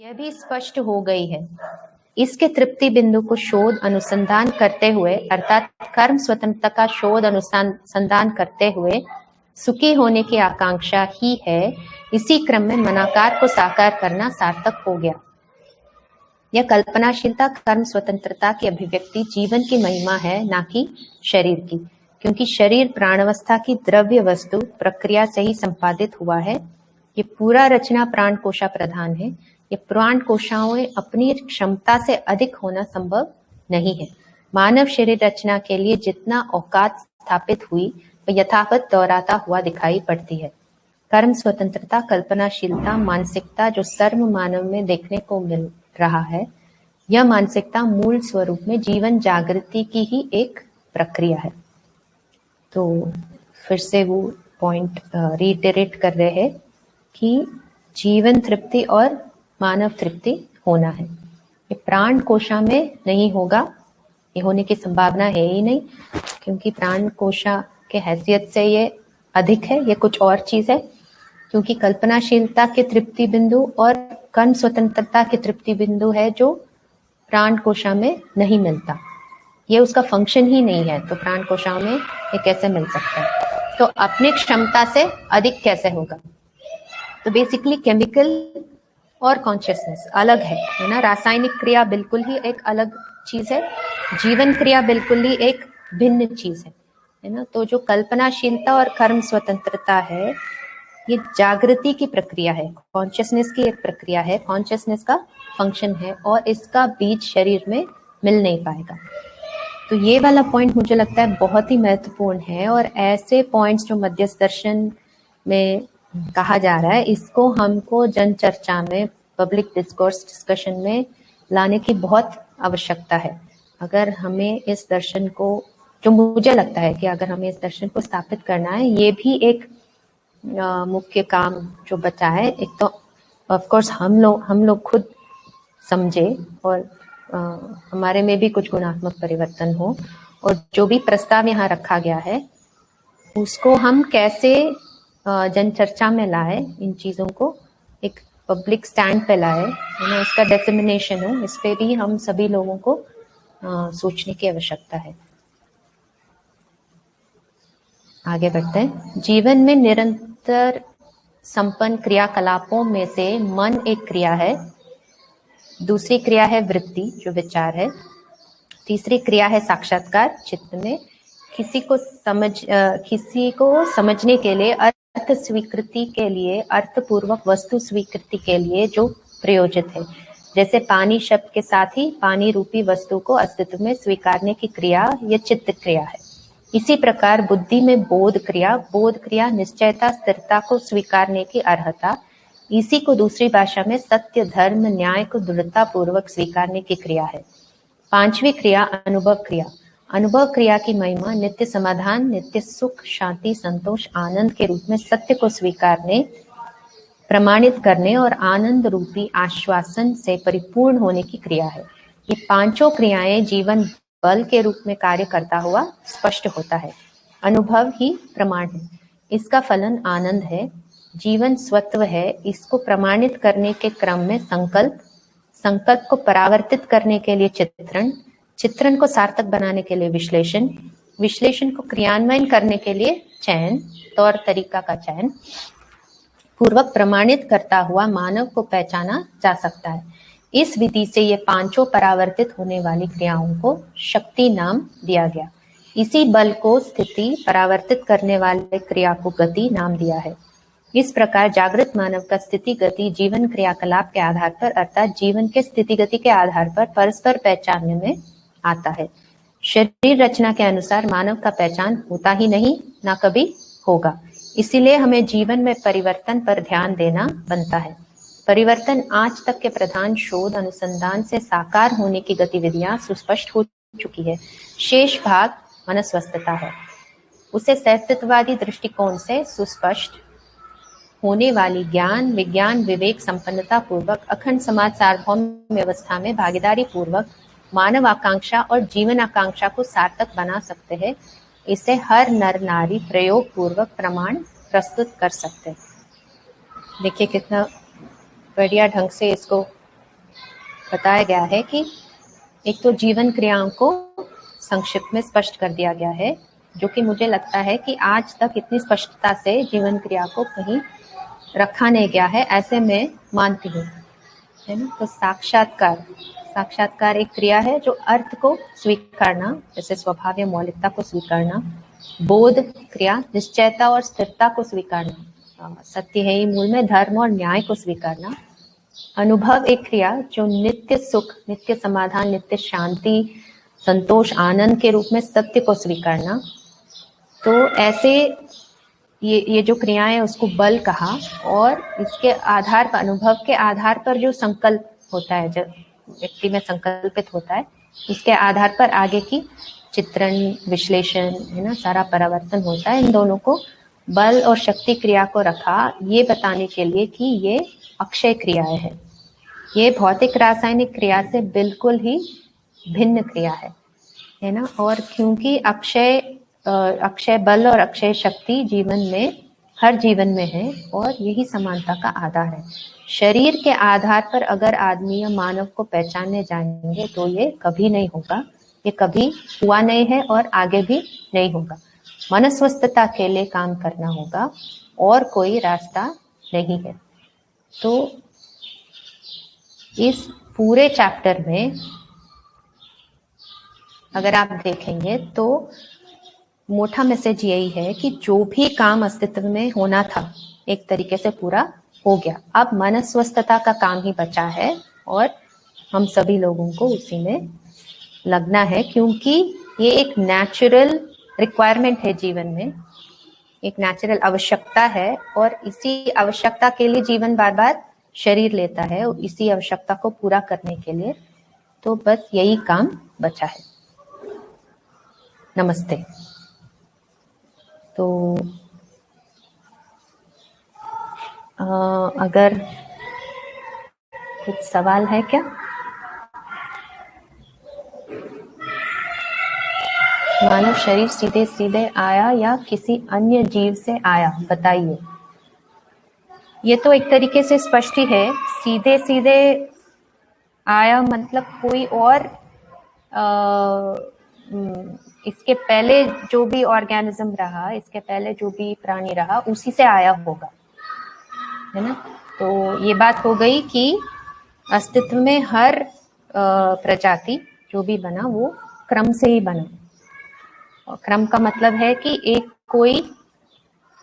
यह भी स्पष्ट हो गई है। इसके तृप्ति बिंदु को शोध अनुसंधान करते हुए अर्थात कर्म स्वतंत्रता का शोध अनुसंधान करते हुए सुखी होने की आकांक्षा ही है। इसी क्रम में मनाकार को साकार करना सार्थक हो गया। यह कल्पनाशीलता कर्म स्वतंत्रता की अभिव्यक्ति जीवन की महिमा है, ना कि शरीर की, क्योंकि शरीर प्राणावस्था की द्रव्य वस्तु प्रक्रिया से ही संपादित हुआ है। ये पूरा रचना प्राण कोशा प्रधान है। ये प्राण कोशाओं अपनी क्षमता से अधिक होना संभव नहीं है। मानव शरीर रचना के लिए जितना औकात स्थापित हुई वह यथावत दोहराता हुआ दिखाई पड़ती है। कर्म स्वतंत्रता, कल्पनाशीलता, मानसिकता जो सर्व मानव में देखने को मिल रहा है, यह मानसिकता मूल स्वरूप में जीवन जागृति की ही एक प्रक्रिया है। तो फिर से वो पॉइंट रीइटरेट कर रहे हैं कि जीवन तृप्ति और मानव तृप्ति होना है। ये प्राण कोशा में नहीं होगा, ये होने की संभावना है ही नहीं, क्योंकि प्राण कोशा के हैसियत से ये अधिक है, ये कुछ और चीज है। क्योंकि कल्पनाशीलता के तृप्ति बिंदु और कर्म स्वतंत्रता के तृप्ति बिंदु है जो प्राण कोशा में नहीं मिलता, ये उसका फंक्शन ही नहीं है। तो प्राण कोशा में ये कैसे मिल सकता है? तो अपनी क्षमता से अधिक कैसे होगा? तो बेसिकली केमिकल और कॉन्शियसनेस अलग है ना। रासायनिक क्रिया बिल्कुल ही एक अलग चीज है, जीवन क्रिया बिल्कुल ही एक भिन्न चीज है ना। तो जो कल्पनाशीलता और कर्म स्वतंत्रता है, ये जागृति की प्रक्रिया है, कॉन्शियसनेस की एक प्रक्रिया है, कॉन्शियसनेस का फंक्शन है, और इसका बीज शरीर में मिल नहीं पाएगा। तो ये वाला पॉइंट मुझे लगता है बहुत ही महत्वपूर्ण है, और ऐसे पॉइंट्स जो मध्यस्थ दर्शन में कहा जा रहा है, इसको हमको जन चर्चा में, पब्लिक डिस्कोर्स डिस्कशन में लाने की बहुत आवश्यकता है। अगर हमें इस दर्शन को, जो मुझे लगता है कि अगर हमें इस दर्शन को स्थापित करना है, ये भी एक मुख्य काम जो बचा है। एक तो ऑफ कोर्स हम लोग खुद समझे और हमारे में भी कुछ गुणात्मक परिवर्तन हो, और जो भी प्रस्ताव यहाँ रखा गया है उसको हम कैसे जन चर्चा में लाए, इन चीजों को एक पब्लिक स्टैंड पे लाए, उसका डिसेमिनेशन हो, इस पे भी हम सभी लोगों को सोचने की आवश्यकता है। आगे बढ़ते हैं। जीवन में निरंतर संपन्न क्रियाकलापों में से मन एक क्रिया है, दूसरी क्रिया है वृत्ति जो विचार है, तीसरी क्रिया है साक्षात्कार चित्त में, किसी को समझने के लिए, अर्थ स्वीकृति के लिए, अर्थपूर्वक वस्तु स्वीकृति के लिए जो प्रयोजित है। जैसे पानी शब्द के साथ ही पानी रूपी वस्तु को अस्तित्व में स्वीकारने की क्रिया यह चित्त क्रिया है। इसी प्रकार बुद्धि में बोध क्रिया निश्चयता स्थिरता को स्वीकारने की अर्हता, इसी को दूसरी भाषा में सत्य धर्म न्याय को दृढ़ता पूर्वक स्वीकारने की क्रिया है। पांचवी क्रिया अनुभव क्रिया की महिमा नित्य समाधान, नित्य सुख, शांति, संतोष, आनंद के रूप में सत्य को स्वीकारने, प्रमाणित करने और आनंद रूपी आश्वासन से परिपूर्ण होने की क्रिया है। ये पांचों क्रियाएं जीवन बल के रूप में कार्य करता हुआ स्पष्ट होता है। अनुभव ही प्रमाण है, इसका फलन आनंद है। जीवन स्वत्व है, इसको प्रमाणित करने के क्रम में संकल्प को परावर्तित करने के लिए चित्रण को सार्थक बनाने के लिए विश्लेषण को क्रियान्वयन करने के लिए चयन, तौर तरीका का चयन पूर्वक प्रमाणित करता हुआ मानव को पहचाना जा सकता है। इस विधि से ये पांचों परावर्तित होने वाली क्रियाओं को शक्ति नाम दिया गया। इसी बल को स्थिति, परावर्तित करने वाले क्रिया को गति नाम दिया है। इस प्रकार जागृत मानव का स्थिति गति जीवन क्रियाकलाप के आधार पर, अर्थात जीवन के स्थिति गति के आधार पर परस्पर पहचानने में आता है। शरीर रचना के अनुसार मानव का पहचान होता ही नहीं, ना कभी होगा। इसीलिए हमें जीवन में परिवर्तन पर ध्यान देना बनता है। परिवर्तन आज तक के प्रधान शोध अनुसंधान से साकार होने की गतिविधियां सुस्पष्ट हो चुकी है। शेष भाग मनस्वस्थता है, उसे सहस्तित्ववादी दृष्टिकोण से सुस्पष्ट होने वाली ज्ञान विज्ञान विवेक संपन्नता पूर्वक अखंड समाज सार्वभौम व्यवस्था में भागीदारी पूर्वक मानव आकांक्षा और जीवन आकांक्षा को सार्थक बना सकते हैं। इसे हर नर नारी प्रयोग पूर्वक प्रमाण प्रस्तुत कर सकते हैं। देखिए कितना बढ़िया ढंग से इसको बताया गया है कि एक तो जीवन क्रियाओं को संक्षिप्त में स्पष्ट कर दिया गया है, जो कि मुझे लगता है कि आज तक इतनी स्पष्टता से जीवन क्रिया को कहीं रखा नहीं गया है, ऐसे मैं मानती हूँ, है ना। तो साक्षात्कार एक क्रिया है जो अर्थ को स्वीकारना, जैसे स्वभाव या मौलिकता को स्वीकारना। बोध क्रिया निश्चयता और स्थिरता को स्वीकारना, सत्य है ही मूल में धर्म और न्याय को स्वीकारना। अनुभव एक क्रिया जो नित्य सुख, नित्य समाधान, नित्य शांति, संतोष, आनंद के रूप में सत्य को स्वीकारना। तो ऐसे ये जो क्रियाएं हैं उसको बल कहा, और इसके आधार पर, अनुभव के आधार पर जो संकल्प होता है, जो व्यक्ति में संकल्पित होता है, उसके आधार पर आगे की चित्रण, विश्लेषण, है ना, सारा परिवर्तन होता है। इन दोनों को बल और शक्ति क्रिया को रखा ये बताने के लिए कि ये अक्षय क्रियाएं है, ये भौतिक रासायनिक क्रिया से बिल्कुल ही भिन्न क्रिया है ना। और क्योंकि अक्षय बल और अक्षय शक्ति जीवन में, हर जीवन में है, और यही समानता का आधार है। शरीर के आधार पर अगर आदमी या मानव को पहचानने जाएंगे तो ये कभी नहीं होगा, ये कभी हुआ नहीं है और आगे भी नहीं होगा। मनस्वस्थता के लिए काम करना होगा और कोई रास्ता नहीं है। तो इस पूरे चैप्टर में अगर आप देखेंगे तो मोटा मैसेज यही है कि जो भी काम अस्तित्व में होना था एक तरीके से पूरा हो गया। अब मनस्वस्थता का काम ही बचा है और हम सभी लोगों को उसी में लगना है, क्योंकि ये एक नेचुरल रिक्वायरमेंट है जीवन में, एक नेचुरल आवश्यकता है, और इसी आवश्यकता के लिए जीवन बार बार शरीर लेता है, इसी आवश्यकता को पूरा करने के लिए। तो बस यही काम बचा है। नमस्ते। तो अगर कुछ सवाल है क्या? मानव शरीर सीधे सीधे आया या किसी अन्य जीव से आया, बताइए। ये तो एक तरीके से स्पष्ट ही है, सीधे सीधे आया मतलब कोई और इसके पहले जो भी ऑर्गेनिज्म रहा, इसके पहले जो भी प्राणी रहा, उसी से आया होगा, है ना। तो ये बात हो गई कि अस्तित्व में हर प्रजाति जो भी बना वो क्रम से ही बना। और क्रम का मतलब है कि एक कोई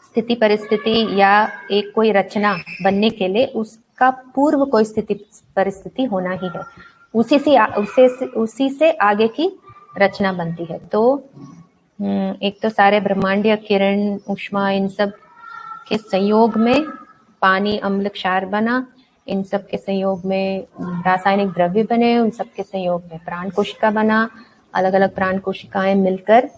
स्थिति परिस्थिति या एक कोई रचना बनने के लिए उसका पूर्व कोई स्थिति परिस्थिति होना ही है, उसी से आगे की रचना बनती है। तो एक तो सारे ब्रह्मांडीय किरण, ऊष्मा, इन सब के संयोग में पानी, अम्ल, क्षार बना, इन सब के संयोग में रासायनिक द्रव्य बने, उन सब के संयोग में प्राण कोशिका बना, अलग अलग प्राण कोशिकाएं मिलकर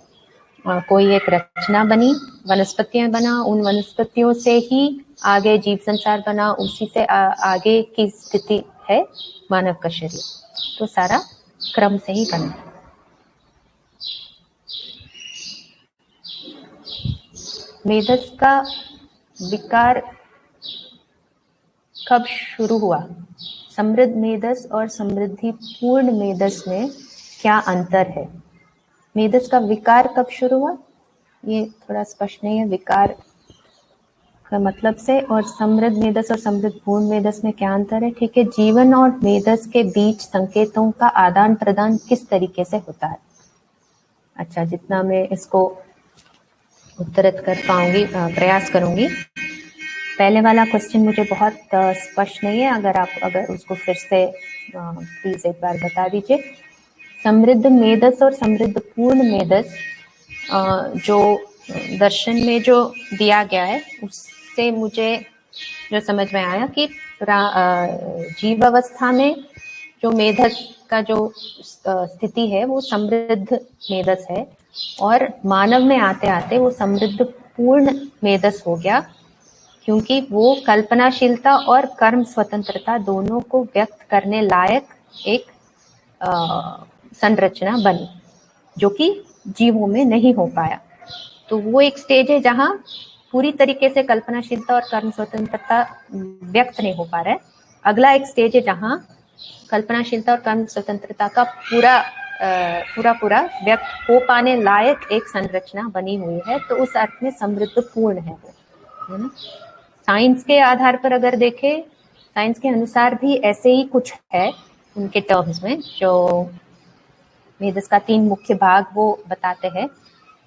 कोई एक रचना बनी, वनस्पतियां बना, उन वनस्पतियों से ही आगे जीव संसार बना, उसी से आगे की स्थिति है मानव का शरीर। तो सारा क्रम से ही बना। मेधस का विकार कब शुरू हुआ? समृद्ध मेधस और समृद्धि पूर्ण मेधस में क्या अंतर है? मेधस का विकार कब शुरू हुआ ये थोड़ा स्पष्ट नहीं है, विकार का मतलब से, और समृद्ध मेधस और समृद्ध पूर्ण मेधस में क्या अंतर है? ठीक है, जीवन और मेधस के बीच संकेतों का आदान प्रदान किस तरीके से होता है? अच्छा, जितना मैं इसको उत्तरित कर पाऊंगी, प्रयास करूंगी। पहले वाला क्वेश्चन मुझे बहुत स्पष्ट नहीं है, अगर उसको फिर से प्लीज एक बार बता दीजिए। समृद्ध मेधस और समृद्ध पूर्ण मेधस जो दर्शन में जो दिया गया है उससे मुझे जो समझ में आया कि जीव अवस्था में जो मेधस का जो स्थिति है वो समृद्ध मेधस है, और मानव में आते आते वो समृद्ध पूर्ण मेधस हो गया, क्योंकि वो कल्पनाशीलता और कर्म स्वतंत्रता दोनों को व्यक्त करने लायक एक संरचना बनी, जो कि जीवों में नहीं हो पाया। तो वो एक स्टेज है जहां पूरी तरीके से कल्पनाशीलता और कर्म स्वतंत्रता व्यक्त नहीं हो पा रहा है। अगला एक स्टेज है जहां कल्पनाशीलता और कर्म स्वतंत्रता का पूरा व्यक्त हो पाने लायक एक संरचना बनी हुई है, तो उस अर्थ में समृद्धपूर्ण है वो, है ना। साइंस के आधार पर अगर देखें, साइंस के अनुसार भी ऐसे ही कुछ है उनके टर्म्स में, जो मेधस का 3 मुख्य भाग वो बताते हैं।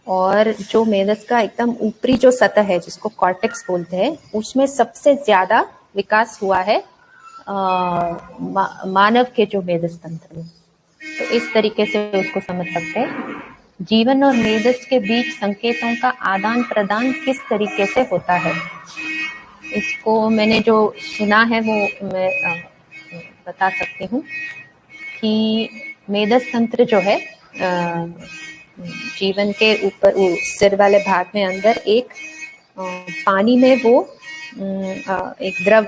और जो मेधस का एकदम ऊपरी जो सतह है जिसको कॉर्टेक्स बोलते हैं, उसमें सबसे ज्यादा विकास हुआ है मानव के जो मेधस तंत्र में। तो इस तरीके से उसको समझ सकते हैं। जीवन और मेधस के बीच संकेतों का आदान प्रदान किस तरीके से होता है, इसको मैंने जो सुना है वो मैं बता सकती हूँ कि मेधस तंत्र जो है जीवन के ऊपर सिर वाले भाग में अंदर एक पानी में वो एक द्रव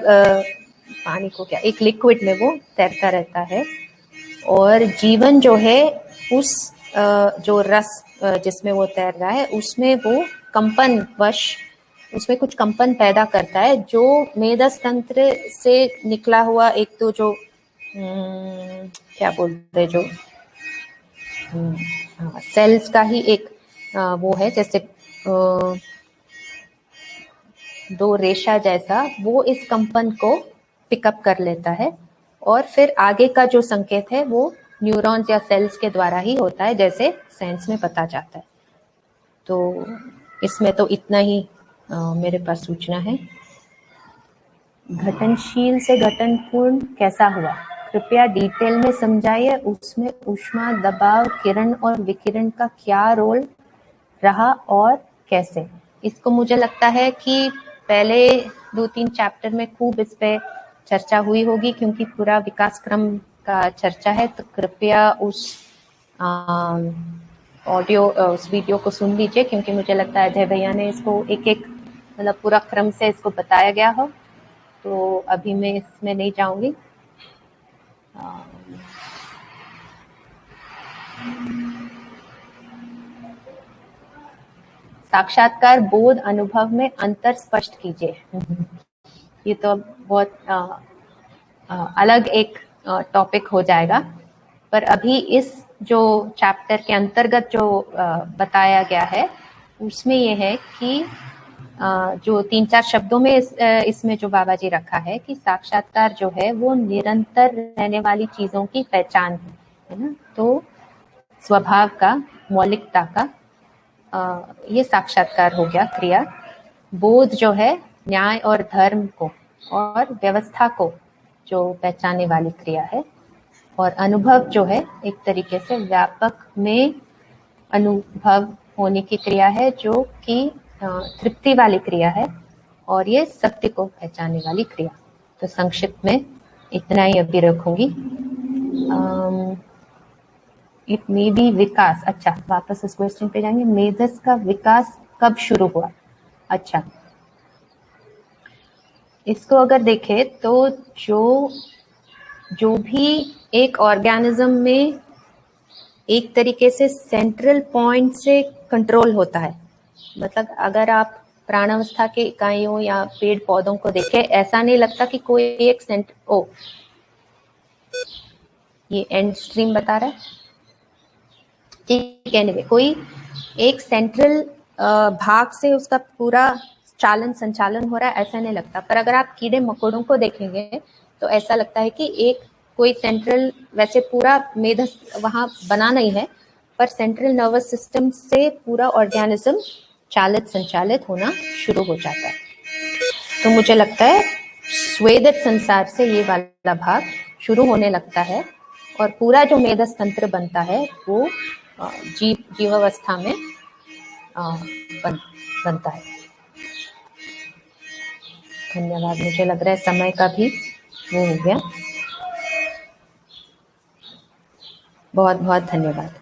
पानी को क्या एक लिक्विड में वो तैरता रहता है, और जीवन जो है उस जो रस जिसमें वो तैर रहा है उसमें वो कंपन वश उसमें कुछ कंपन पैदा करता है, जो मेधस तंत्र से निकला हुआ एक तो जो क्या बोलते हैं जो सेल्स का ही एक वो है, जैसे 2 रेशा जैसा, वो इस कंपन को पिकअप कर लेता है और फिर आगे का जो संकेत है वो न्यूरॉन्स या सेल्स के द्वारा ही होता है, जैसे साइंस में पता जाता है। तो इसमें तो इतना ही मेरे पास सूचना है। घटनशील से घटनपूर्ण कैसा हुआ, कृपया डिटेल में समझाइए। उसमें ऊष्मा, दबाव, किरण और विकिरण का क्या रोल रहा और कैसे। इसको मुझे लगता है कि पहले 2-3 चैप्टर में खूब इस पे चर्चा हुई होगी, क्योंकि पूरा विकास क्रम का चर्चा है। तो कृपया उस ऑडियो उस वीडियो को सुन लीजिए, क्योंकि मुझे लगता है अजय भैया ने इसको एक मतलब पूरा क्रम से इसको बताया गया हो। तो अभी मैं इसमें नहीं जाऊंगी। साक्षात्कार बोध अनुभव में अंतर स्पष्ट कीजिए। ये तो बहुत अलग एक टॉपिक हो जाएगा, पर अभी इस जो चैप्टर के अंतर्गत जो बताया गया है उसमें ये है कि जो 3-4 शब्दों में इसमें जो बाबा जी रखा है कि साक्षात्कार जो है वो निरंतर रहने वाली चीजों की पहचान है ना। तो स्वभाव का, मौलिकता का ये साक्षात्कार हो गया क्रिया। बोध जो है न्याय और धर्म को और व्यवस्था को जो पहचानने वाली क्रिया है, और अनुभव जो है एक तरीके से व्यापक में अनुभव होने की क्रिया है, जो कि तृप्ति वाली क्रिया है, और ये सत्य को पहचानने वाली क्रिया। तो संक्षिप्त में इतना ही अभी रखूंगी। इट मे बी विकास, अच्छा वापस इस क्वेश्चन पे जाएंगे। मेधस का विकास कब शुरू हुआ? अच्छा, इसको अगर देखें तो जो भी एक ऑर्गेनिज्म में एक तरीके से सेंट्रल पॉइंट से कंट्रोल होता है, मतलब अगर आप प्राणावस्था के इकाइयों या पेड़ पौधों को देखें, ऐसा नहीं लगता कि कोई एक ये एंड स्ट्रीम बता रहा है, ठीक है। कोई एक सेंट्रल भाग से उसका पूरा संचालन हो रहा है, ऐसा नहीं लगता। पर अगर आप कीड़े मकोड़ों को देखेंगे तो ऐसा लगता है कि एक कोई सेंट्रल, वैसे पूरा मेधस वहां बना नहीं है, पर सेंट्रल नर्वस सिस्टम से पूरा ऑर्गेनिज्म संचालित होना शुरू हो जाता है। तो मुझे लगता है स्वेदित संसार से ये वाला भाग शुरू होने लगता है, और पूरा जो मेधस तंत्र बनता है वो जीवावस्था में बनता है। धन्यवाद। मुझे लग रहा है समय का भी वो हो गया। बहुत बहुत धन्यवाद।